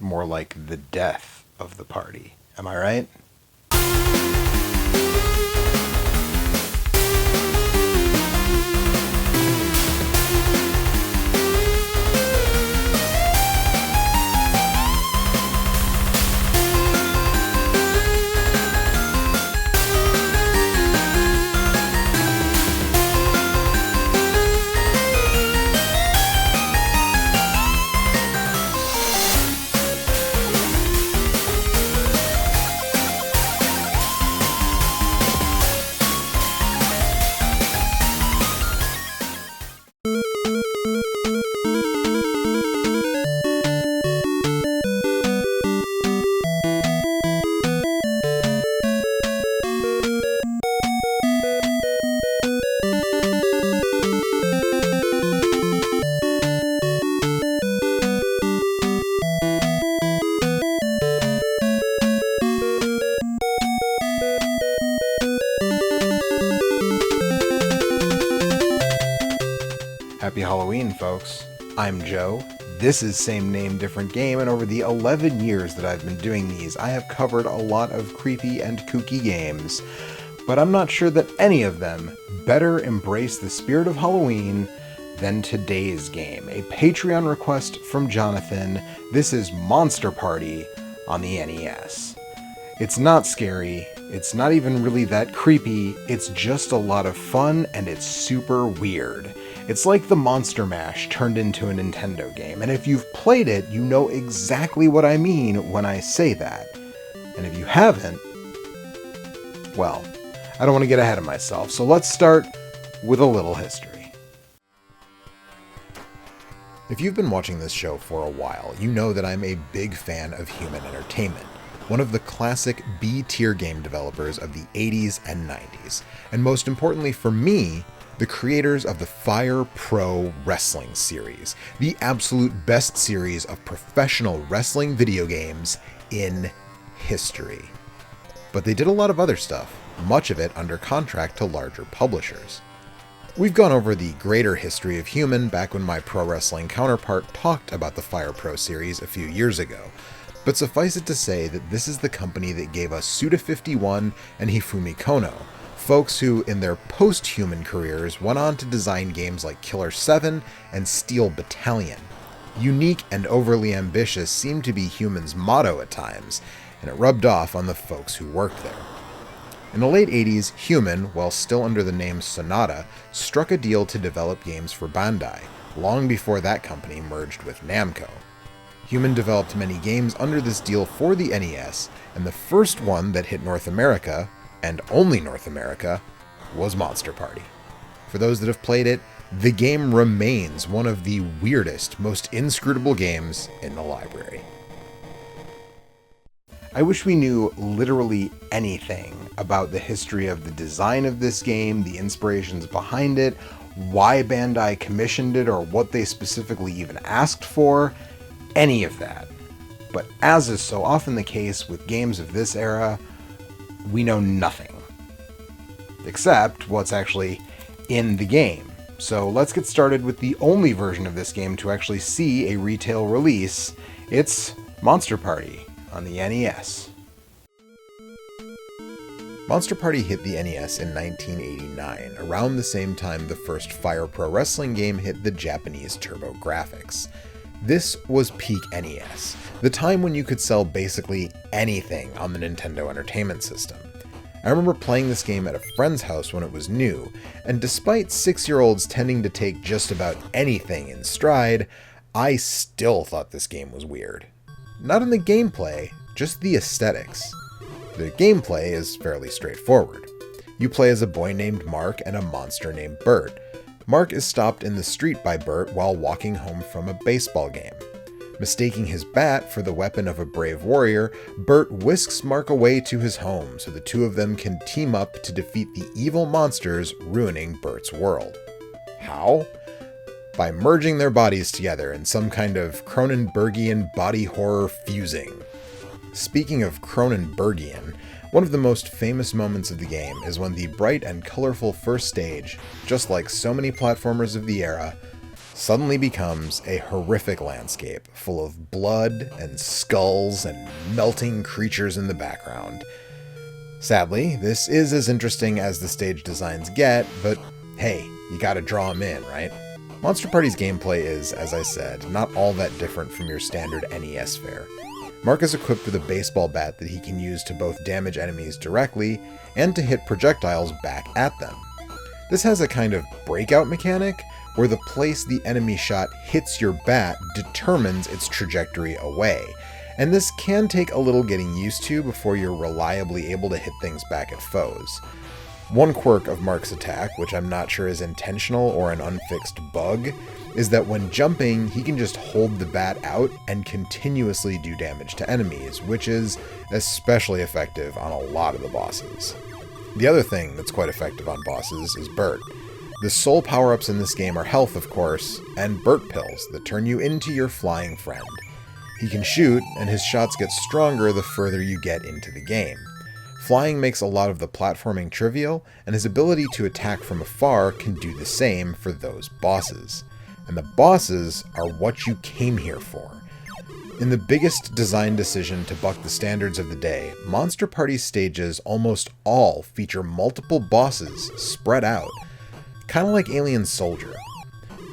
more like the death of the party. Am I right? Happy Halloween, folks. I'm Joe. This is Same Name, Different Game, and over the 11 years that I've been doing these, I have covered a lot of creepy and kooky games, but I'm not sure that any of them better embrace the spirit of Halloween than today's game. A Patreon request from Jonathan. This is Monster Party on the NES. It's not scary, it's not even really that creepy, it's just a lot of fun and it's super weird. It's like the Monster Mash turned into a Nintendo game, and if you've played it, you know exactly what I mean when I say that. And if you haven't, well, I don't want to get ahead of myself, so let's start with a little history. If you've been watching this show for a while, you know that I'm a big fan of Human Entertainment, one of the classic B-tier game developers of the 80s and 90s, and most importantly for me, the creators of the Fire Pro Wrestling series, the absolute best series of professional wrestling video games in history. But they did a lot of other stuff, much of it under contract to larger publishers. We've gone over the greater history of Human back when my pro wrestling counterpart talked about the Fire Pro series a few years ago, but suffice it to say that this is the company that gave us Suda51 and Hifumi Kono, folks who, in their post-Human careers, went on to design games like Killer 7 and Steel Battalion. Unique and overly ambitious seemed to be Human's motto at times, and it rubbed off on the folks who worked there. In the late 80s, Human, while still under the name Sonata, struck a deal to develop games for Bandai, long before that company merged with Namco. Human developed many games under this deal for the NES, and the first one that hit North America, and only North America, was Monster Party. For those that have played it, the game remains one of the weirdest, most inscrutable games in the library. I wish we knew literally anything about the history of the design of this game, the inspirations behind it, why Bandai commissioned it, or what they specifically even asked for, any of that. But as is so often the case with games of this era, we know nothing, except what's actually in the game. So let's get started with the only version of this game to actually see a retail release. It's Monster Party on the NES. Monster Party hit the NES in 1989, around the same time the first Fire Pro Wrestling game hit the Japanese TurboGrafx. This was peak NES, the time when you could sell basically anything on the Nintendo Entertainment System. I remember playing this game at a friend's house when it was new, and despite 6-year-olds tending to take just about anything in stride, I still thought this game was weird. Not in the gameplay, just the aesthetics. The gameplay is fairly straightforward. You play as a boy named Mark and a monster named Bert. Mark is stopped in the street by Bert while walking home from a baseball game. Mistaking his bat for the weapon of a brave warrior, Bert whisks Mark away to his home so the two of them can team up to defeat the evil monsters ruining Bert's world. How? By merging their bodies together in some kind of Cronenbergian body horror fusing. Speaking of Cronenbergian, one of the most famous moments of the game is when the bright and colorful first stage, just like so many platformers of the era, suddenly becomes a horrific landscape full of blood and skulls and melting creatures in the background. Sadly, this is as interesting as the stage designs get, but hey, you gotta draw them in, right? Monster Party's gameplay is, as I said, not all that different from your standard NES fare. Mark is equipped with a baseball bat that he can use to both damage enemies directly and to hit projectiles back at them. This has a kind of breakout mechanic where the place the enemy shot hits your bat determines its trajectory away, and this can take a little getting used to before you're reliably able to hit things back at foes. One quirk of Mark's attack, which I'm not sure is intentional or an unfixed bug, is that when jumping, he can just hold the bat out and continuously do damage to enemies, which is especially effective on a lot of the bosses. The other thing that's quite effective on bosses is Burt. The sole power-ups in this game are health, of course, and Burt pills that turn you into your flying friend. He can shoot, and his shots get stronger the further you get into the game. Flying makes a lot of the platforming trivial, and his ability to attack from afar can do the same for those bosses. And the bosses are what you came here for. In the biggest design decision to buck the standards of the day, Monster Party stages almost all feature multiple bosses spread out, kind of like Alien Soldier.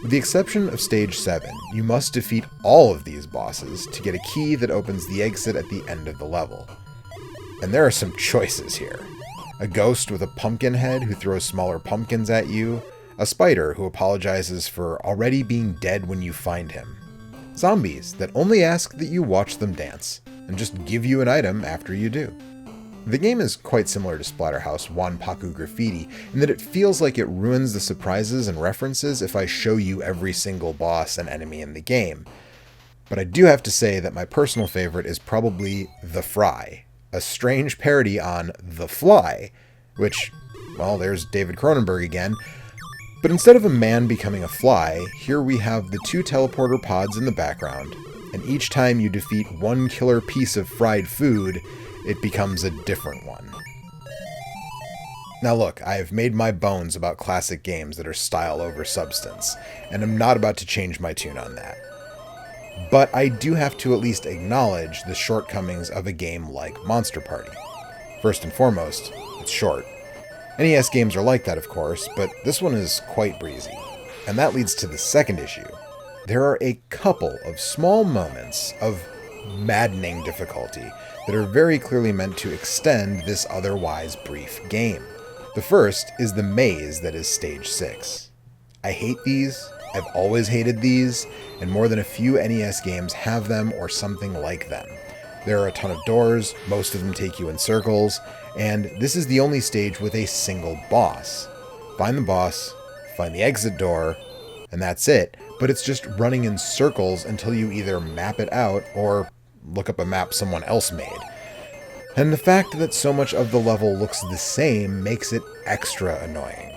With the exception of Stage 7, you must defeat all of these bosses to get a key that opens the exit at the end of the level. And there are some choices here. A ghost with a pumpkin head who throws smaller pumpkins at you, a spider who apologizes for already being dead when you find him, zombies that only ask that you watch them dance, and just give you an item after you do. The game is quite similar to Splatterhouse Wanpaku Graffiti in that it feels like it ruins the surprises and references if I show you every single boss and enemy in the game. But I do have to say that my personal favorite is probably The Fry, a strange parody on The Fly, which, well, there's David Cronenberg again. But instead of a man becoming a fly, here we have the two teleporter pods in the background, and each time you defeat one killer piece of fried food, it becomes a different one. Now look, I have made my bones about classic games that are style over substance, and I'm not about to change my tune on that. But I do have to at least acknowledge the shortcomings of a game like Monster Party. First and foremost, it's short. NES games are like that, of course, but this one is quite breezy. And that leads to the second issue. There are a couple of small moments of maddening difficulty that are very clearly meant to extend this otherwise brief game. The first is the maze that is Stage 6. I hate these, I've always hated these, and more than a few NES games have them or something like them. There are a ton of doors, most of them take you in circles, and this is the only stage with a single boss. Find the boss, find the exit door, and that's it, but it's just running in circles until you either map it out or look up a map someone else made. And the fact that so much of the level looks the same makes it extra annoying.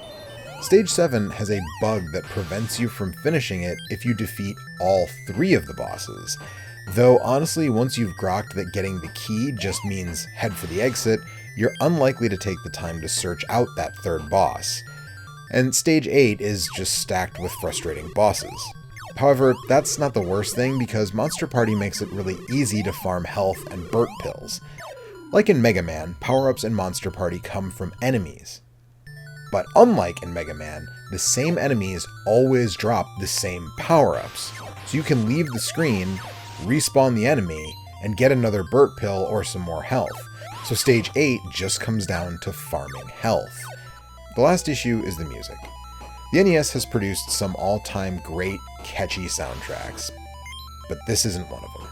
Stage 7 has a bug that prevents you from finishing it if you defeat all 3 of the bosses. Though honestly, once you've grokked that getting the key just means head for the exit, you're unlikely to take the time to search out that third boss. And Stage 8 is just stacked with frustrating bosses. However, that's not the worst thing because Monster Party makes it really easy to farm health and Burt pills. Like in Mega Man, power-ups in Monster Party come from enemies. But unlike in Mega Man, the same enemies always drop the same power-ups. So you can leave the screen, respawn the enemy, and get another Burt pill or some more health. So Stage 8 just comes down to farming health. The last issue is the music. The NES has produced some all-time great, catchy soundtracks, but this isn't one of them.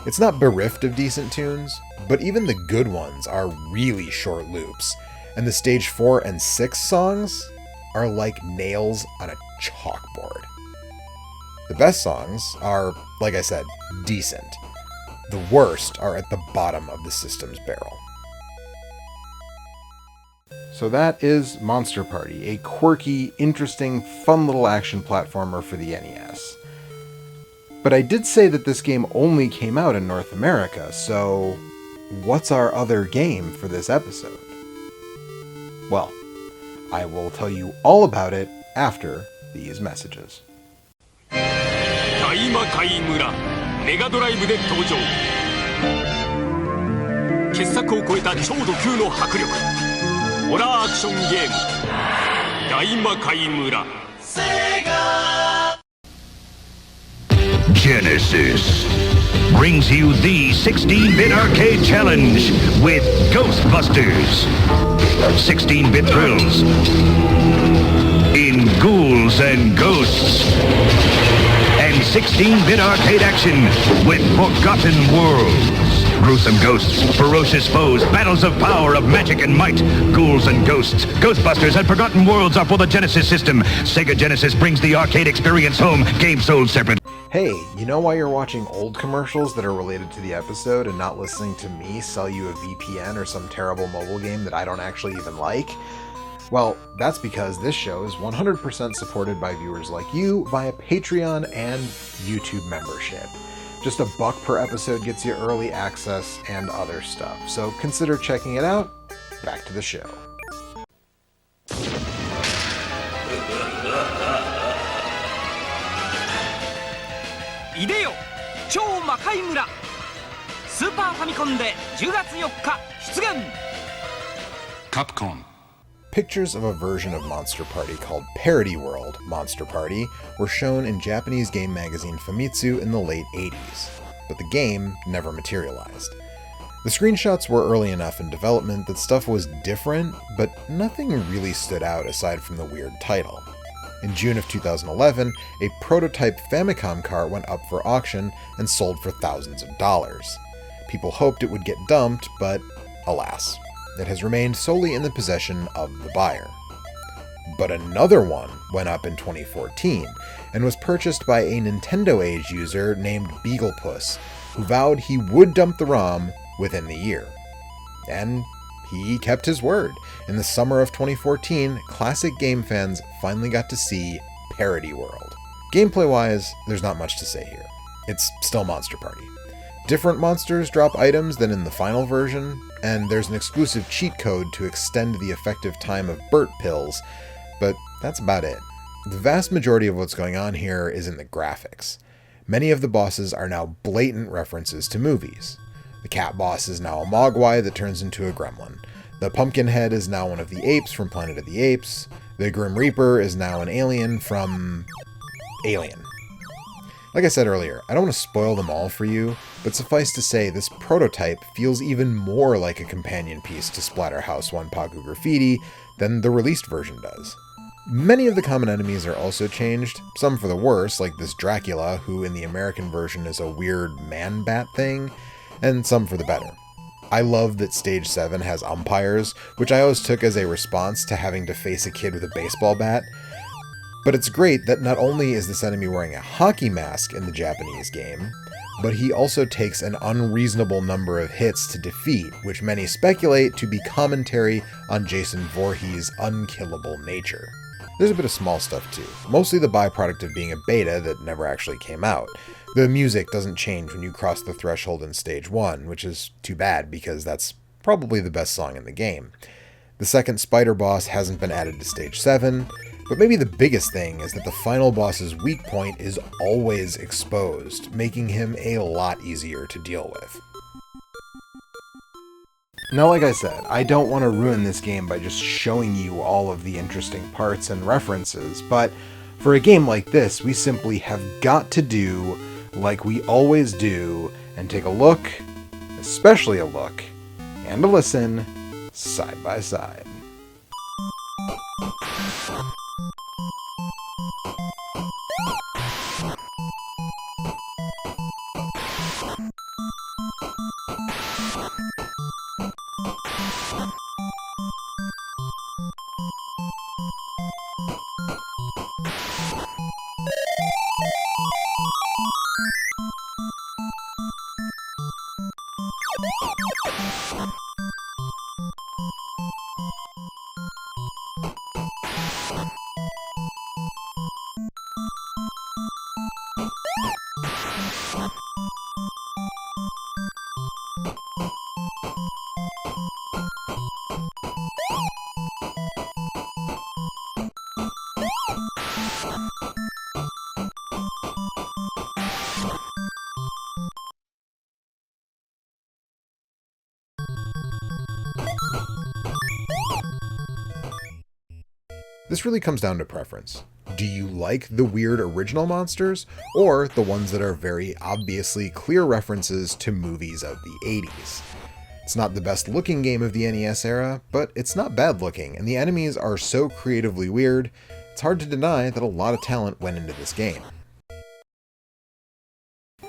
It's not bereft of decent tunes, but even the good ones are really short loops, and the Stage 4 and 6 songs are like nails on a chalkboard. The best songs are, like I said, decent. The worst are at the bottom of the system's barrel. So that is Monster Party, a quirky, interesting, fun little action platformer for the NES. But I did say that this game only came out in North America, so what's our other game for this episode? Well, I will tell you all about it after these messages. 大魔界村メガドライブで登場。傑作を超えた超ド級の迫力ホラーアクションゲーム大魔界村。 Genesis brings you the 16-bit arcade challenge with Ghostbusters. 16-bit thrills in ghouls and ghosts. And 16-bit arcade action with Forgotten Worlds. Gruesome ghosts, ferocious foes, battles of power, of magic and might. Ghouls and ghosts, Ghostbusters and Forgotten Worlds are for the Genesis system. Sega Genesis brings the arcade experience home. Game sold separate. Hey, you know why you're watching old commercials that are related to the episode and not listening to me sell you a VPN or some terrible mobile game that I don't actually even like? Well, that's because this show is 100% supported by viewers like you via Patreon and YouTube membership. Just $1 per episode gets you early access and other stuff, so consider checking it out. Back to the show. いでよ超魔界村スーパーファミコンで10月4日出現 Capcom. Pictures of a version of Monster Party called Parody World Monster Party were shown in Japanese game magazine Famitsu in the late 80s, but the game never materialized. The screenshots were early enough in development that stuff was different, but nothing really stood out aside from the weird title. In June of 2011, a prototype Famicom cart went up for auction and sold for thousands of dollars. People hoped it would get dumped, but alas, it has remained solely in the possession of the buyer. But another one went up in 2014 and was purchased by a Nintendo Age user named Beaglepuss, who vowed he would dump the ROM within the year. And he kept his word. In the summer of 2014, classic game fans finally got to see Parody World. Gameplay-wise, there's not much to say here. It's still Monster Party. Different monsters drop items than in the final version, and there's an exclusive cheat code to extend the effective time of Burt pills, but that's about it. The vast majority of what's going on here is in the graphics. Many of the bosses are now blatant references to movies. The cat boss is now a mogwai that turns into a gremlin. The Pumpkinhead is now one of the apes from Planet of the Apes. The Grim Reaper is now an alien from Alien. Like I said earlier, I don't want to spoil them all for you, but suffice to say this prototype feels even more like a companion piece to Splatterhouse 1 Pagu Graffiti than the released version does. Many of the common enemies are also changed, some for the worse, like this Dracula, who in the American version is a weird man-bat thing, and some for the better. I love that Stage 7 has umpires, which I always took as a response to having to face a kid with a baseball bat. But it's great that not only is this enemy wearing a hockey mask in the Japanese game, but he also takes an unreasonable number of hits to defeat, which many speculate to be commentary on Jason Voorhees' unkillable nature. There's a bit of small stuff too, mostly the byproduct of being a beta that never actually came out. The music doesn't change when you cross the threshold in Stage 1, which is too bad because that's probably the best song in the game. The second spider boss hasn't been added to Stage 7, but maybe the biggest thing is that the final boss's weak point is always exposed, making him a lot easier to deal with. Now, like I said, I don't want to ruin this game by just showing you all of the interesting parts and references, but for a game like this, we simply have got to do like we always do and take a look, especially a look, and a listen, side by side. This really comes down to preference. Do you like the weird original monsters, or the ones that are very obviously clear references to movies of the 80s? It's not the best looking game of the NES era, but it's not bad looking, and the enemies are so creatively weird, it's hard to deny that a lot of talent went into this game.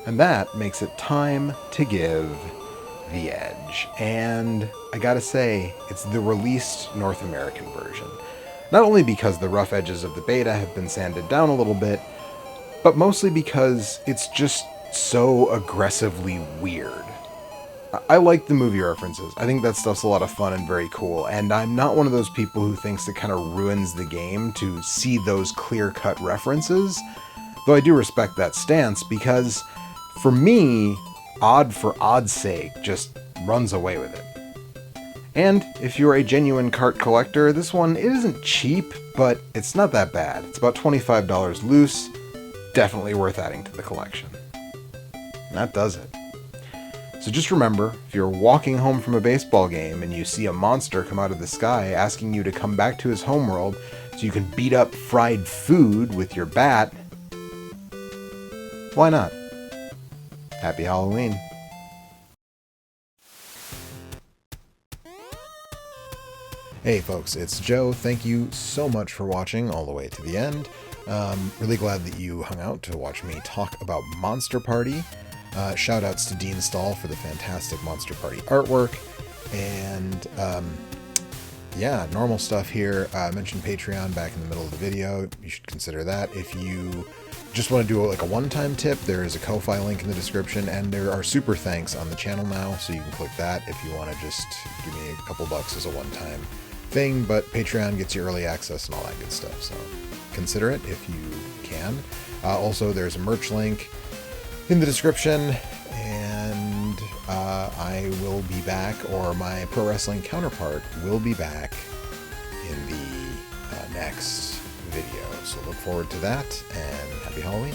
And that makes it time to give the edge. And I gotta say, it's the released North American version. Not only because the rough edges of the beta have been sanded down a little bit, but mostly because it's just so aggressively weird. I like the movie references. I think that stuff's a lot of fun and very cool, and I'm not one of those people who thinks it kind of ruins the game to see those clear-cut references, though I do respect that stance because, for me, odd for odd's sake just runs away with it. And if you're a genuine cart collector, this one isn't cheap, but it's not that bad. It's about $25 loose, definitely worth adding to the collection. And that does it. So just remember, if you're walking home from a baseball game and you see a monster come out of the sky asking you to come back to his homeworld so you can beat up fried food with your bat, why not? Happy Halloween. Hey folks, it's Joe. Thank you so much for watching all the way to the end. Really glad that you hung out to watch me talk about Monster Party. Shoutouts to Dean Stahl for the fantastic Monster Party artwork. And yeah, normal stuff here. I mentioned Patreon back in the middle of the video. You should consider that. If you just want to do like a one-time tip, there is a Ko-Fi link in the description, and there are super thanks on the channel now, so you can click that if you want to just give me a couple bucks as a one-time thing. But Patreon gets you early access and all that good stuff, so consider it if you can. Also, there's a merch link in the description, and I will be back, or my pro wrestling counterpart will be back in the next video. So look forward to that, and happy Halloween.